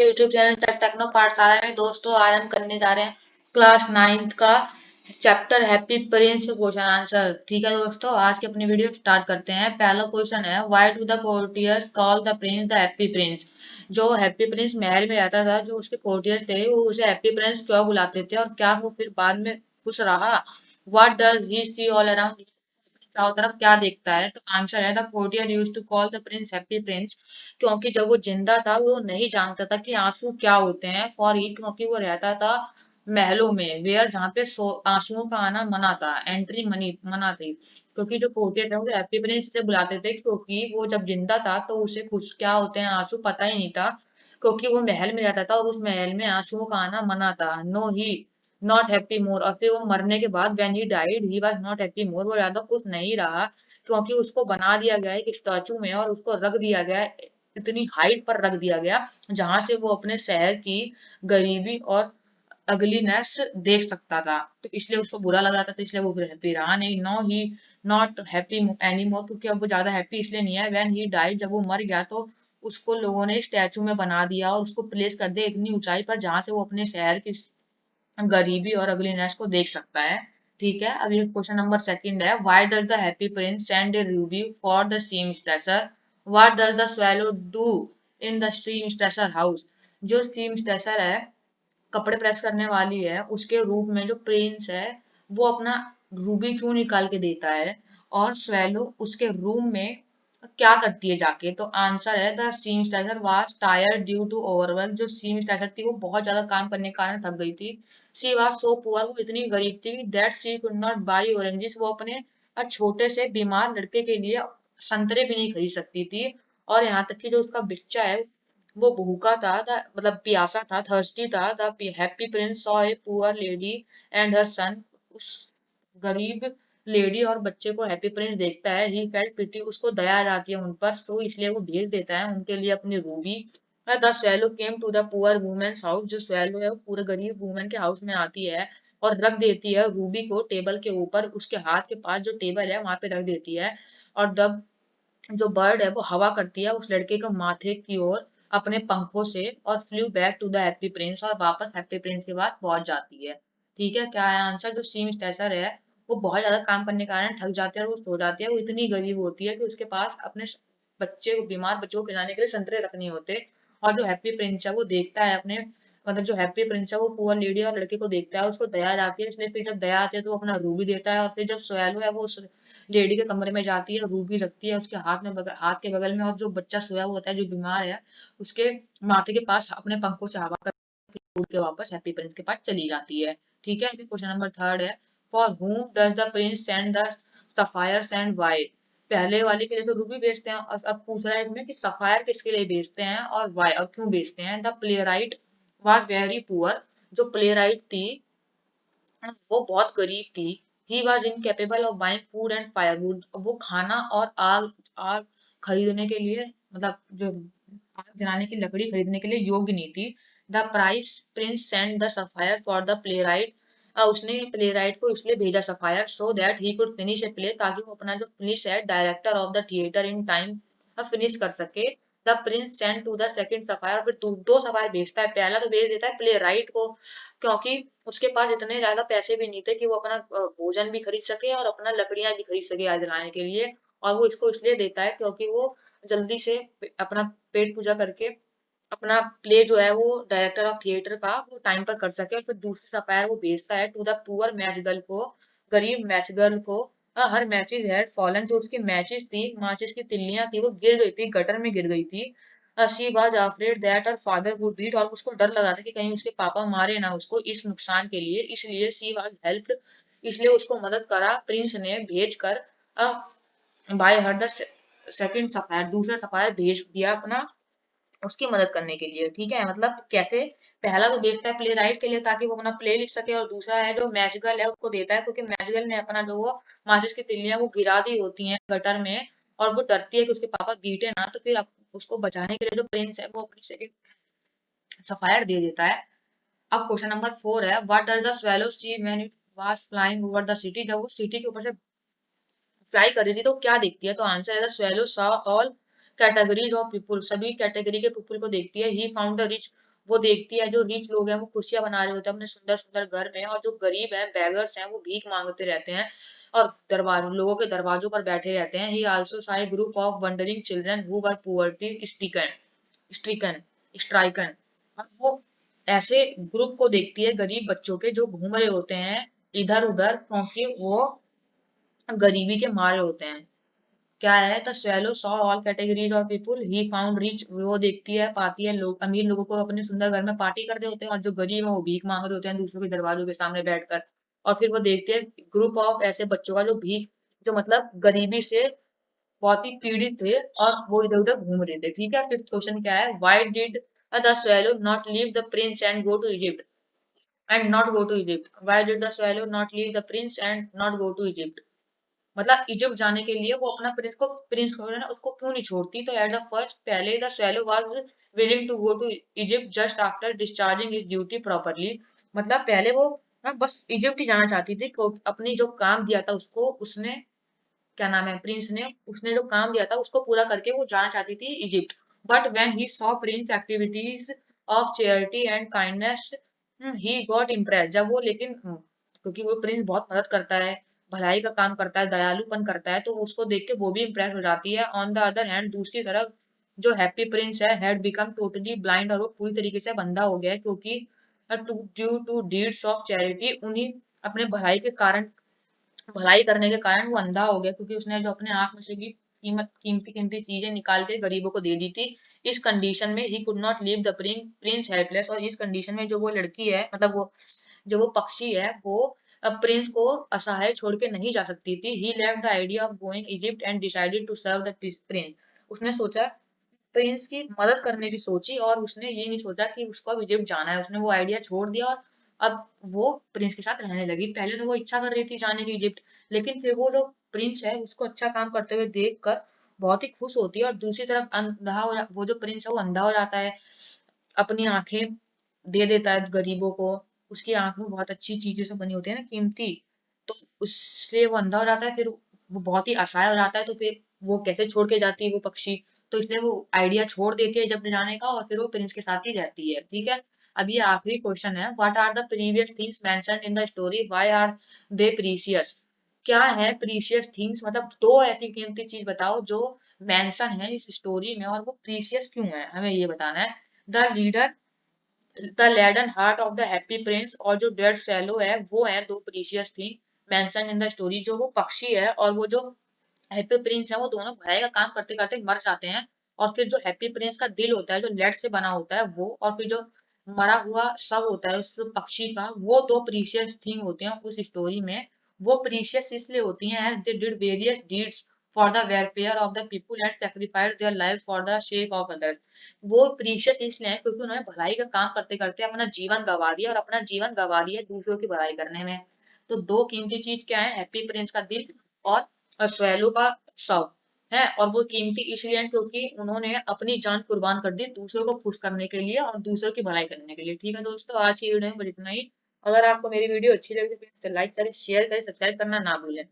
YouTube channel take techno पाठशाला में दोस्तों आज हम करने जा रहे हैं क्लास 9th का chapter happy Prince question answer. ठीक है दोस्तों, आज की अपनी वीडियो स्टार्ट करते हैं। पहला क्वेश्चन है, why do the courtiers call the Prince the happy Prince. जो हैप्पी प्रिंस महल में रहता था, जो उसके कोर्टियर्स थे, वो उसे हैप्पी प्रिंस क्यों बुलाते थे और क्या वो फिर बाद में खुश रहा। What does he see all around, चारों तरफ क्या देखता है। तो आंसर है, the courtier used to call the prince happy prince, क्योंकि जब वो जिंदा था वो नहीं जानता था कि आंसू क्या होते हैं। फॉर ही, क्योंकि वो रहता था महलों में, वेयर जहाँ पे आंसुओं का आना मना था, एंट्री मनी मना थी। क्योंकि जो कोर्टियर थे वो हैप्पी प्रिंस से बुलाते थे, क्योंकि वो जब जिंदा था तो उसे कुछ क्या होते हैं आंसू पता ही नहीं था, क्योंकि वो महल में रहता था और उस महल में आंसुओं का आना मना था। No he not happy more, और फिर वो मरने के बाद when he died he was not happy more, वो ज्यादा खुश नहीं रहा, क्योंकि उसको बना दिया गया एक स्टैचू में और उसको रख दिया गया इतनी हाइट पर रख दिया गया जहां से वो अपने शहर की गरीबी और अगलीनेस देख सकता था। तो इसलिए उसको बुरा लग रहा था, तो इसलिए वो हैप्पी रहा नहीं। No he not happy any more, क्योंकि अब वो ज्यादा हैप्पी इसलिए नहीं है। व्हेन ही डाइड, जब वो मर गया तो उसको लोगों ने स्टैचू में बना दिया और उसको प्लेस कर दिया इतनी ऊंचाई पर जहां से वो अपने शहर की गरीबी और अगलीनेस को देख सकता है। ठीक है, अब ये क्वेश्चन नंबर सेकंड है, why does the happy Prince send a ruby for the seamstress, what does the swallow do in the seamstress house. जो सीम स्टेशर है, कपड़े प्रेस करने वाली है, उसके रूप में जो प्रिंस है वो अपना रूबी क्यों निकाल के देता है, और स्वेलो उसके रूम में क्या करती है जाके। तो आंसर है, the seamstress was tired due to overwork. जो सीम स्टैचर थी वो बहुत ज्यादा काम करने के कारण थक गई थी। शी वाज सो पुअर, वो इतनी गरीब थी, that she could not by oranges, वो अपने छोटे से बीमार लड़के के लिए संतरे भी नहीं खरीद सकती थी। और यहाँ तक कि जो उसका बच्चा है वो भूखा था, मतलब प्यासा था, थर्स्टी था। The happy Prince saw a poor lady and her son, उस गरीब लेडी और बच्चे को हैप्पी प्रिंस देखता है। ही फेल्ट पिटी, उसको दया आ जाती है उन पर, तो इसलिए वो भेज देता है उनके लिए अपनी ruby. The swallow came to the poor women's house, जो स्वैलो है वो पूरे गरीब वुमेन के हाउस में आती है और रख देती है रूबी को टेबल के ऊपर, उसके हाथ के पास जो टेबल है वहां पे रख देती है। और द जो बर्ड है वो हवा करती है उस लड़के के माथे की ओर अपने पंखों से, और flew back to the happy prince, और वापस हैप्पी प्रिंस के पास पहुंच जाती है। ठीक है, क्या है आंसर। जो सीम स्टेसर है वो बहुत ज्यादा काम करने के कारण थक जाती है और वो सो जाती है। वो इतनी गरीब होती है कि उसके पास अपने बच्चे को, बीमार बच्चे को खिलाने के लिए संतरे रख नहीं होते। और जो हैप्पी प्रिंस है वो देखता है अपने, मतलब जो हैप्पी प्रिंस है वो पुअर लेडी और लड़के को देखता है, उसको दया आती है, इसलिए फिर जब दया आती है तो वो अपना रूबी देता है। और फिर जब सोयालू है वो उस लेडी के कमरे में जाती है, रूबी रखती है उसके हाथ में, हाथ के बगल में, और जो बच्चा सोया हुआ होता है जो बीमार है उसके माथे के पास अपने पंखों से हवा कर उड़ के वापस हैप्पी प्रिंस के पास चली जाती है। ठीक है, अभी क्वेश्चन नंबर थर्ड है, for whom does the prince send the sapphires and why. पहले वाले के लिए तो रूबी भेजते हैं, और अब पूछ रहा है इसमें कि सफायर किसके लिए भेजते हैं और वाई, और क्यों भेजते हैं। The play right was very poor, जो प्ले राइट थी वो बहुत गरीब थी। He was incapable of buying food and firewood, वो खाना और आग आग खरीदने के लिए, मतलब जो आग जलाने की लकड़ी खरीदने के लिए योग्य नहीं थी। The price prince send the sapphire for the playwright, उसने प्ले राइट को इसलिए भेजा sapphire, so that he could finish a play, ताकि वो अपना जो फिनिश है director of the theatre in time finish कर सके। The prince send to the second sapphire, फिर दो सफायर भेजता है। पहला तो भेज देता है प्ले राइट को, क्योंकि उसके पास इतने ज्यादा पैसे भी नहीं थे कि वो अपना भोजन भी खरीद सके और अपना लकड़ियां भी खरीद सके आग जलाने के लिए। और वो इसको इसलिए देता है क्योंकि वो जल्दी से अपना पेट पूजा करके अपना प्ले जो है वो डायरेक्टर ऑफ थिएटर का वो टाइम पर कर सके। और फिर दूसरी सफायर वो भेजता है to the poor match girl को, गरीब मैच गर्ल को। हर मैचेस हैड फॉलन, जो उसकी मैचेस थी, माचिस की तिल्लियां थी, वो गिर गई थी, गटर में गिर गई थी। She was afraid that her father would beat, और उसको डर लग रहा था कि कहीं उसके पापा मारे ना उसको इस नुकसान के लिए, इसलिए शी वाज हेल्प्ड, इसलिए उसको मदद करा प्रिंस ने भेज कर। Bye her the second sapphire, दूसरा सफायर भेज दिया अपना उसकी मदद करने के लिए। ठीक है, मतलब कैसे, पहला तो भेजता है प्ले राइट के लिए ताकि वो अपना प्ले लिख सके, और दूसरा है जो मैजिकल है उसको देता है क्योंकि मैजिकल ने अपना जो वो माचिस की तिल्लियां वो गिरा दी होती हैं गटर में, और वो डरती है कि उसके पापा बीटे ना, तो फिर उसको बचाने के लिए जो प्रिंस है वो अपनी सेकंड सफायर दे देता है। अब क्वेश्चन नंबर फोर है, what does the swallow see when it was flying over the city, जब वो सिटी के ऊपर से फ्लाई कर रही थी तो क्या देखती है। तो आंसर है, the swallow saw all categories of people, सभी कैटेगरी के पीपुल को देखती है। ही फाउंड द रिच वो देखती है जो रिच लोग हैं वो खुशियां मना रहे होते हैं अपने सुंदर सुंदर घर में, और जो गरीब हैं बेगर्स हैं वो भीख मांगते रहते हैं और लोगों के दरवाजों पर बैठे रहते हैं। ही also saw a group of wandering children who were poverty stricken stricken। और वो ऐसे ग्रुप को देखती है गरीब बच्चों के जो घूम रहे होते हैं इधर उधर, क्योंकि वो गरीबी के मारे होते हैं। क्या है, the swallow saw all categories of people he found rich। वो देखती है पाती है लोग अमीर लोगों को अपने सुंदर घर में पार्टी कर रहे होते हैं, और जो गरीब है वो भीख मांग रहे होते हैं दूसरों के दरवाजों के सामने बैठकर। और फिर वो देखते हैं ग्रुप ऑफ ऐसे बच्चों का जो भीख, जो मतलब गरीबी से बहुत ही पीड़ित थे और वो इधर उधर घूम रहे थे। ठीक है, फिफ्थ क्वेश्चन क्या है, why did the swallow not leave the prince and go to Egypt and not go to Egypt? Why did the swallow not leave the prince and not go to Egypt? मतलब Egypt जाने के लिए वो अपना Prince को ना उसको क्यों नहीं छोड़ती? तो एट द फर्स्ट, पहले the swallow was willing to go to Egypt just after discharging his duty properly। मतलब पहले वो ना बस इजिप्ट ही जाना चाहती थी, अपनी जो काम दिया था उसको उसने, क्या नाम है, प्रिंस ने उसने जो काम दिया था उसको पूरा करके वो जाना चाहती थी Egypt. But when he saw Prince activities of charity and kindness he got impress. जब वो लेकिन क्योंकि वो प्रिंस बहुत मदद करता है, भलाई का काम करता है, दयालुपन करता है, तो उसको देख के वो भी इम्प्रेस हो जाती है। ऑन द अदर हैंड, दूसरी तरफ जो हैप्पी प्रिंस है हैड बिकम टोटली ब्लाइंड, और वो पूरी तरीके से बंधा हो गया है, क्योंकि due to deeds of charity, उन्हीं अपने भलाई के कारण, भलाई करने के कारण वो अंधा हो गया, क्योंकि उसने जो अपने आंख में से भी कीमती कीमती चीजें निकाल के गरीबों को दे दी थी। इस कंडीशन में he could not leave the Prince helpless. और इस कंडीशन में जो वो लड़की है, मतलब वो जो वो पक्षी है, वो प्रिंस को असहाय छोड़ के नहीं जा सकती थी। He left the idea of going Egypt and decided to serve the prince. उसने सोचा, प्रिंस की मदद करने की सोची, और उसने ये नहीं सोचा कि उसको अब इजिप्ट जाना है। उसने वो आइडिया छोड़ दिया और अब वो प्रिंस के साथ रहने लगी। पहले तो वो इच्छा कर रही थी जाने की इजिप्ट, लेकिन फिर वो जो प्रिंस है उसको अच्छा काम करते हुए देखकर बहुत ही खुश होती है। और दूसरी तरफ वो जो प्रिंस है वो अंधा हो जाता है, अपनी आंखें दे देता है गरीबों को। उसकी आंखें बहुत अच्छी चीजों से बनी होती है ना, कीमती, तो उससे वो अंधा हो जाता है। फिर वो बहुत ही असहाय हो जाता है, तो फिर वो कैसे छोड़ के जाती है वो पक्षी? तो इसलिए वो आइडिया छोड़ देती है जब जाने का, और फिर वो प्रिंस के साथ ही रहती है। ठीक है, अब ये आखिरी क्वेश्चन है, what are the previous things mentioned in the story, why are they precious? क्या है प्रीशियस थिंग्स, मतलब दो ऐसी कीमती चीज बताओ जो मेंशन है इस स्टोरी में, और वो प्रीशियस क्यों है, हमें ये बताना है। The leader, the laden heart of the happy prince, और जो डेड सैलो है, वो है दो precious thing mention in the story. जो वो पक्षी है और वो जो हैप्पी प्रिंस है, वो दोनों भलाई का काम करते करते मर जाते हैं। और फिर जो हैप्पी प्रिंस का दिल होता है जो लेड से बना होता है वो, और फिर जो मरा हुआ शव होता है उस पक्षी का, वो दो प्रीशियस थिंग होते हैं उस स्टोरी में। वो प्रीशियस इसलिए होती हैं they did various deeds for the welfare of the people and sacrifice their life for the sake of others. वो प्रीशियस इसलिए हैं क्योंकि उन्होंने भलाई का काम करते करते अपना जीवन गंवा दिया, और अपना जीवन गंवा दिया दूसरों की भलाई करने में। तो दो कीमती चीज क्या है, हैप्पी प्रिंस का दिल और स्वैलो का शव है। और वो कीमती इसलिए हैं क्योंकि उन्होंने अपनी जान कुर्बान कर दी दूसरों को खुश करने के लिए और दूसरों की भलाई करने के लिए। ठीक है दोस्तों, आज की वीडियो में बस इतना ही। अगर आपको मेरी वीडियो अच्छी लगी तो प्लीज लाइक करें, शेयर करें, सब्सक्राइब करना ना भूलें।